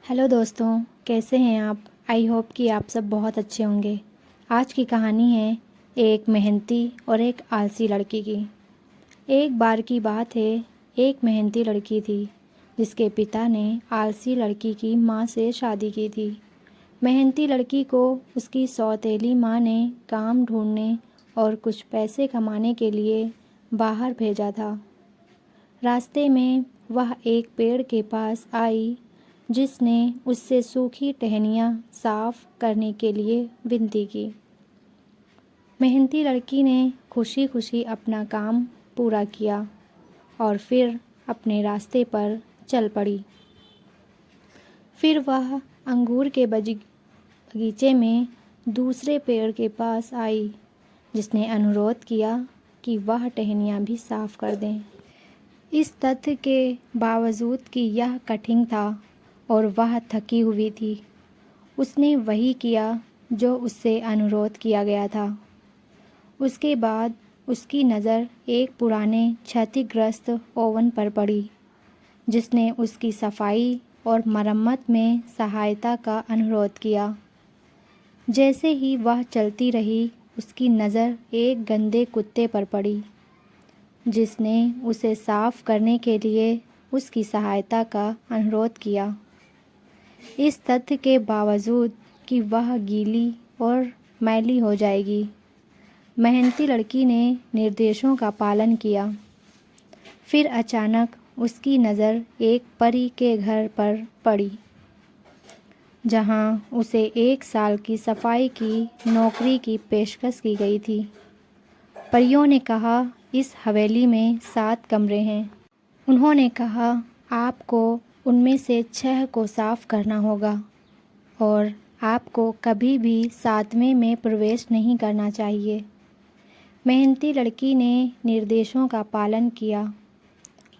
Hello दोस्तों, कैसे हैं आप। आई होप कि आप सब बहुत अच्छे होंगे। आज की कहानी है एक मेहनती और एक आलसी लड़की की। एक बार की बात है, एक मेहनती लड़की थी जिसके पिता ने आलसी लड़की की माँ से शादी की थी। मेहनती लड़की को उसकी सौतेली माँ ने काम ढूंढने और कुछ पैसे कमाने के लिए बाहर भेजा था। रास्ते में वह एक पेड़ के पास आई जिसने उससे सूखी टहनियाँ साफ करने के लिए विनती की। मेहनती लड़की ने खुशी खुशी अपना काम पूरा किया और फिर अपने रास्ते पर चल पड़ी। फिर वह अंगूर के बगीचे में दूसरे पेड़ के पास आई जिसने अनुरोध किया कि वह टहनियाँ भी साफ कर दें। इस तथ्य के बावजूद कि यह कठिन था और वह थकी हुई थी, उसने वही किया जो उससे अनुरोध किया गया था। उसके बाद उसकी नज़र एक पुराने क्षतिग्रस्त ओवन पर पड़ी जिसने उसकी सफाई और मरम्मत में सहायता का अनुरोध किया। जैसे ही वह चलती रही, उसकी नज़र एक गंदे कुत्ते पर पड़ी जिसने उसे साफ करने के लिए उसकी सहायता का अनुरोध किया। इस तथ्य के बावजूद कि वह गीली और मैली हो जाएगी, मेहनती लड़की ने निर्देशों का पालन किया। फिर अचानक उसकी नज़र एक परी के घर पर पड़ी जहां उसे 1 साल की सफाई की नौकरी की पेशकश की गई थी। परियों ने कहा, इस हवेली में 7 कमरे हैं। उन्होंने कहा, आपको उनमें से 6 को साफ करना होगा और आपको कभी भी 7वें में प्रवेश नहीं करना चाहिए। मेहनती लड़की ने निर्देशों का पालन किया।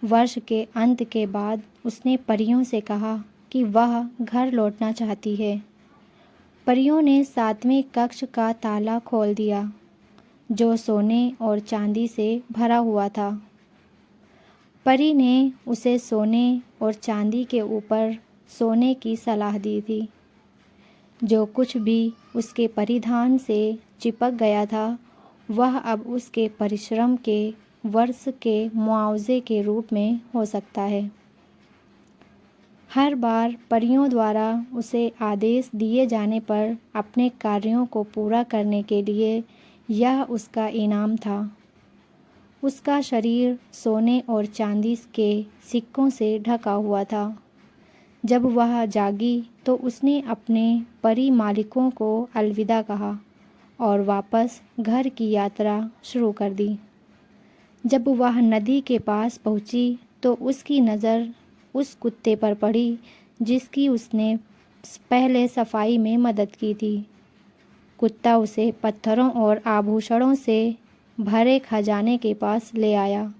वर्ष के अंत के बाद उसने परियों से कहा कि वह घर लौटना चाहती है। परियों ने 7वें कक्ष का ताला खोल दिया जो सोने और चांदी से भरा हुआ था। परी ने उसे सोने और चांदी के ऊपर सोने की सलाह दी थी। जो कुछ भी उसके परिधान से चिपक गया था, वह अब उसके परिश्रम के वर्ष के मुआवजे के रूप में हो सकता है। हर बार परियों द्वारा उसे आदेश दिए जाने पर अपने कार्यों को पूरा करने के लिए यह उसका इनाम था। उसका शरीर सोने और चांदी के सिक्कों से ढका हुआ था। जब वह जागी तो उसने अपने परी मालिकों को अलविदा कहा और वापस घर की यात्रा शुरू कर दी। जब वह नदी के पास पहुंची तो उसकी नज़र उस कुत्ते पर पड़ी जिसकी उसने पहले सफाई में मदद की थी। कुत्ता उसे पत्थरों और आभूषणों से भरे खजाने के पास ले आया।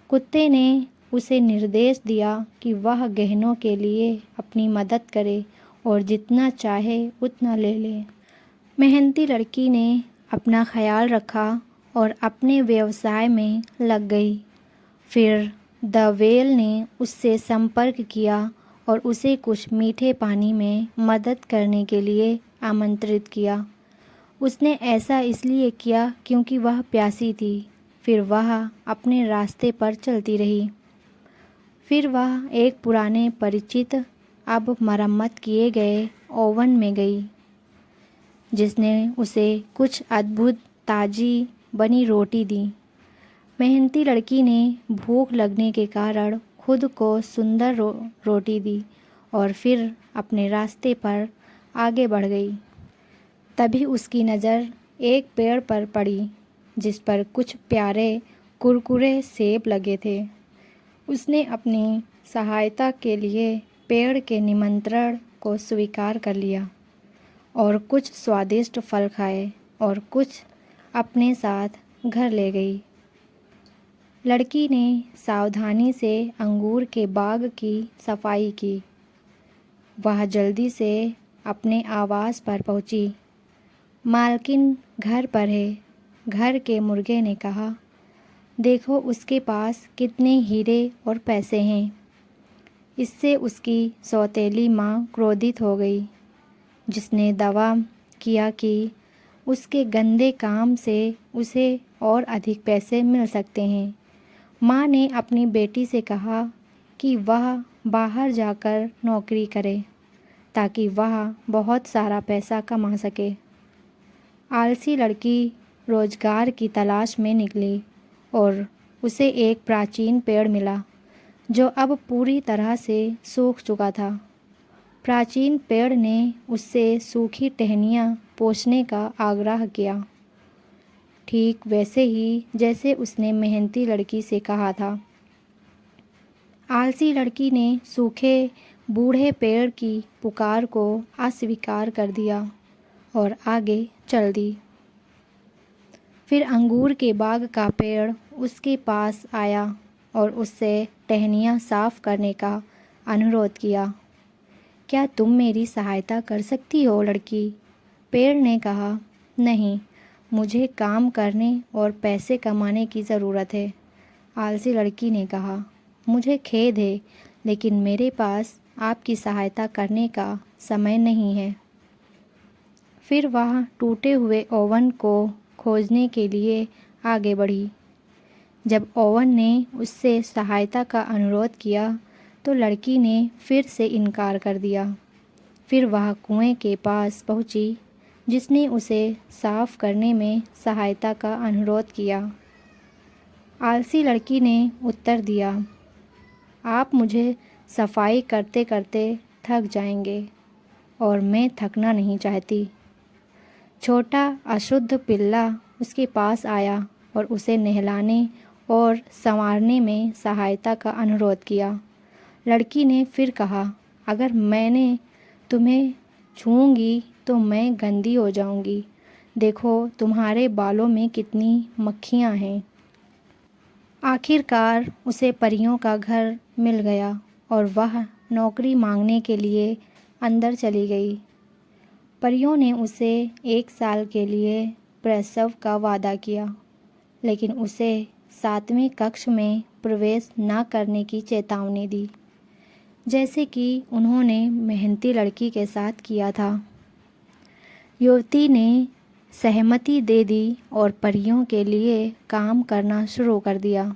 कुत्ते ने उसे निर्देश दिया कि वह गहनों के लिए अपनी मदद करे और जितना चाहे उतना ले ले। मेहनती लड़की ने अपना ख्याल रखा और अपने व्यवसाय में लग गई। फिर द वेल ने उससे संपर्क किया और उसे कुछ मीठे पानी में मदद करने के लिए आमंत्रित किया। उसने ऐसा इसलिए किया क्योंकि वह प्यासी थी। फिर वह अपने रास्ते पर चलती रही। फिर वह एक पुराने परिचित, अब मरम्मत किए गए ओवन में गई जिसने उसे कुछ अद्भुत ताज़ी बनी रोटी दी। मेहनती लड़की ने भूख लगने के कारण खुद को सुंदर रोटी दी और फिर अपने रास्ते पर आगे बढ़ गई। तभी उसकी नज़र एक पेड़ पर पड़ी जिस पर कुछ प्यारे कुरकुरे सेब लगे थे। उसने अपनी सहायता के लिए पेड़ के निमंत्रण को स्वीकार कर लिया और कुछ स्वादिष्ट फल खाए और कुछ अपने साथ घर ले गई। लड़की ने सावधानी से अंगूर के बाग की सफाई की। वह जल्दी से अपने आवास पर पहुंची। मालकिन घर पर है। घर के मुर्गे ने कहा, देखो उसके पास कितने हीरे और पैसे हैं। इससे उसकी सौतेली माँ क्रोधित हो गई, जिसने दावा किया कि उसके गंदे काम से उसे और अधिक पैसे मिल सकते हैं। माँ ने अपनी बेटी से कहा कि वह बाहर जाकर नौकरी करे ताकि वह बहुत सारा पैसा कमा सके। आलसी लड़की रोजगार की तलाश में निकली और उसे एक प्राचीन पेड़ मिला जो अब पूरी तरह से सूख चुका था। प्राचीन पेड़ ने उससे सूखी टहनियाँ पोंछने का आग्रह किया, ठीक वैसे ही जैसे उसने मेहनती लड़की से कहा था। आलसी लड़की ने सूखे बूढ़े पेड़ की पुकार को अस्वीकार कर दिया और आगे चल दी। फिर अंगूर के बाग का पेड़ उसके पास आया और उससे टहनियाँ साफ करने का अनुरोध किया। क्या तुम मेरी सहायता कर सकती हो लड़की? पेड़ ने कहा, नहीं, मुझे काम करने और पैसे कमाने की ज़रूरत है। आलसी लड़की ने कहा, मुझे खेद है, लेकिन मेरे पास आपकी सहायता करने का समय नहीं है। फिर वह टूटे हुए ओवन को खोजने के लिए आगे बढ़ी। जब ओवन ने उससे सहायता का अनुरोध किया तो लड़की ने फिर से इनकार कर दिया। फिर वह कुएं के पास पहुंची जिसने उसे साफ करने में सहायता का अनुरोध किया। आलसी लड़की ने उत्तर दिया, आप मुझे सफाई करते करते थक जाएंगे और मैं थकना नहीं चाहती। छोटा अशुद्ध पिल्ला उसके पास आया और उसे नहलाने और संवारने में सहायता का अनुरोध किया। लड़की ने फिर कहा, अगर मैंने तुम्हें छूऊंगी तो मैं गंदी हो जाऊंगी। देखो तुम्हारे बालों में कितनी मक्खियाँ हैं। आखिरकार उसे परियों का घर मिल गया और वह नौकरी मांगने के लिए अंदर चली गई। परियों ने उसे 1 साल के लिए प्रसव का वादा किया, लेकिन उसे 7वें कक्ष में प्रवेश न करने की चेतावनी दी, जैसे कि उन्होंने मेहनती लड़की के साथ किया था। युवती ने सहमति दे दी और परियों के लिए काम करना शुरू कर दिया।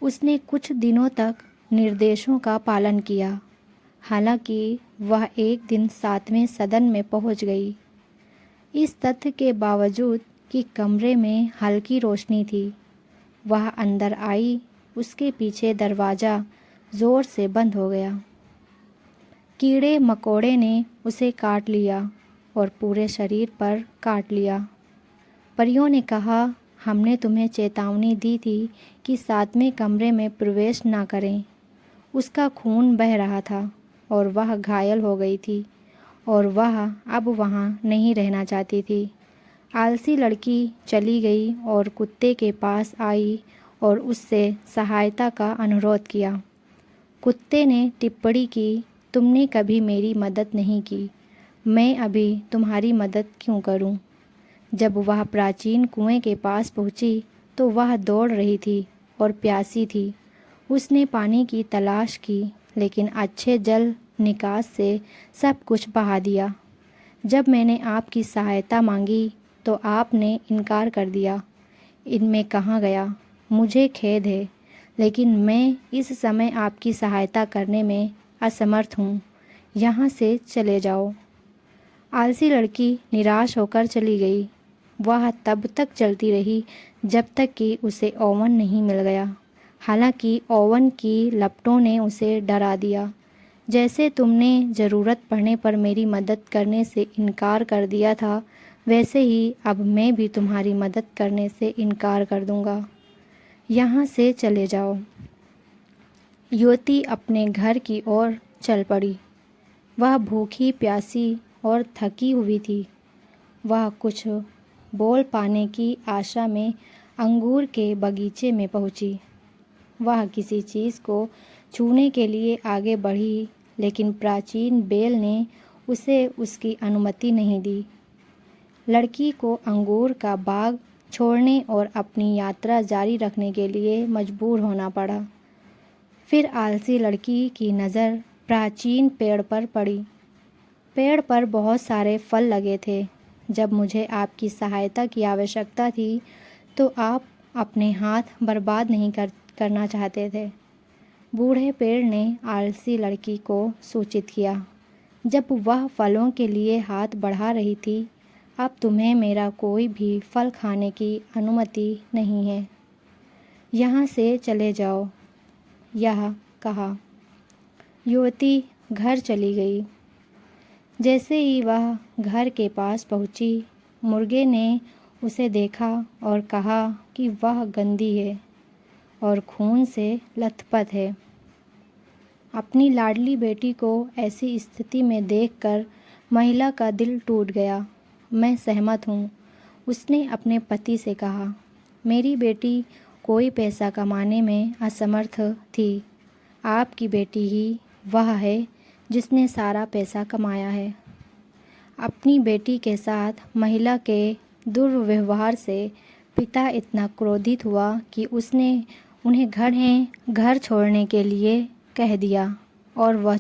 उसने कुछ दिनों तक निर्देशों का पालन किया, हालांकि वह एक दिन 7वें सदन में पहुंच गई। इस तथ्य के बावजूद कि कमरे में हल्की रोशनी थी, वह अंदर आई। उसके पीछे दरवाज़ा ज़ोर से बंद हो गया। कीड़े मकोड़े ने उसे काट लिया और पूरे शरीर पर काट लिया। परियों ने कहा, हमने तुम्हें चेतावनी दी थी कि 7वें कमरे में प्रवेश ना करें। उसका खून बह रहा था और वह घायल हो गई थी और वह अब वहाँ नहीं रहना चाहती थी। आलसी लड़की चली गई और कुत्ते के पास आई और उससे सहायता का अनुरोध किया। कुत्ते ने टिप्पणी की, तुमने कभी मेरी मदद नहीं की, मैं अभी तुम्हारी मदद क्यों करूं? जब वह प्राचीन कुएं के पास पहुंची तो वह दौड़ रही थी और प्यासी थी। उसने पानी की तलाश की, लेकिन अच्छे जल निकास से सब कुछ बहा दिया। जब मैंने आपकी सहायता मांगी तो आपने इनकार कर दिया। इनमें कहाँ गया? मुझे खेद है, लेकिन मैं इस समय आपकी सहायता करने में असमर्थ हूँ। यहाँ से चले जाओ। आलसी लड़की निराश होकर चली गई। वह तब तक चलती रही जब तक कि उसे ओवन नहीं मिल गया। हालांकि ओवन की लपटों ने उसे डरा दिया। जैसे तुमने ज़रूरत पड़ने पर मेरी मदद करने से इनकार कर दिया था, वैसे ही अब मैं भी तुम्हारी मदद करने से इनकार कर दूंगा। यहाँ से चले जाओ। युवती अपने घर की ओर चल पड़ी। वह भूखी प्यासी और थकी हुई थी। वह कुछ बोल पाने की आशा में अंगूर के बगीचे में पहुंची। वह किसी चीज़ को छूने के लिए आगे बढ़ी, लेकिन प्राचीन बेल ने उसे उसकी अनुमति नहीं दी। लड़की को अंगूर का बाग छोड़ने और अपनी यात्रा जारी रखने के लिए मजबूर होना पड़ा। फिर आलसी लड़की की नज़र प्राचीन पेड़ पर पड़ी। पेड़ पर बहुत सारे फल लगे थे। जब मुझे आपकी सहायता की आवश्यकता थी तो आप अपने हाथ बर्बाद नहीं करना चाहते थे। बूढ़े पेड़ ने आलसी लड़की को सूचित किया। जब वह फलों के लिए हाथ बढ़ा रही थी, अब तुम्हें मेरा कोई भी फल खाने की अनुमति नहीं है। यहाँ से चले जाओ, यह कहा। युवती घर चली गई। जैसे ही वह घर के पास पहुंची, मुर्गे ने उसे देखा और कहा कि वह गंदी है और खून से लथपथ है। अपनी लाडली बेटी को ऐसी स्थिति में देखकर महिला का दिल टूट गया। मैं सहमत हूँ, उसने अपने पति से कहा। मेरी बेटी कोई पैसा कमाने में असमर्थ थी। आपकी बेटी ही वह है जिसने सारा पैसा कमाया है। अपनी बेटी के साथ महिला के दुर्व्यवहार से पिता इतना क्रोधित हुआ कि उसने उन्हें घर छोड़ने के लिए कह दिया और वह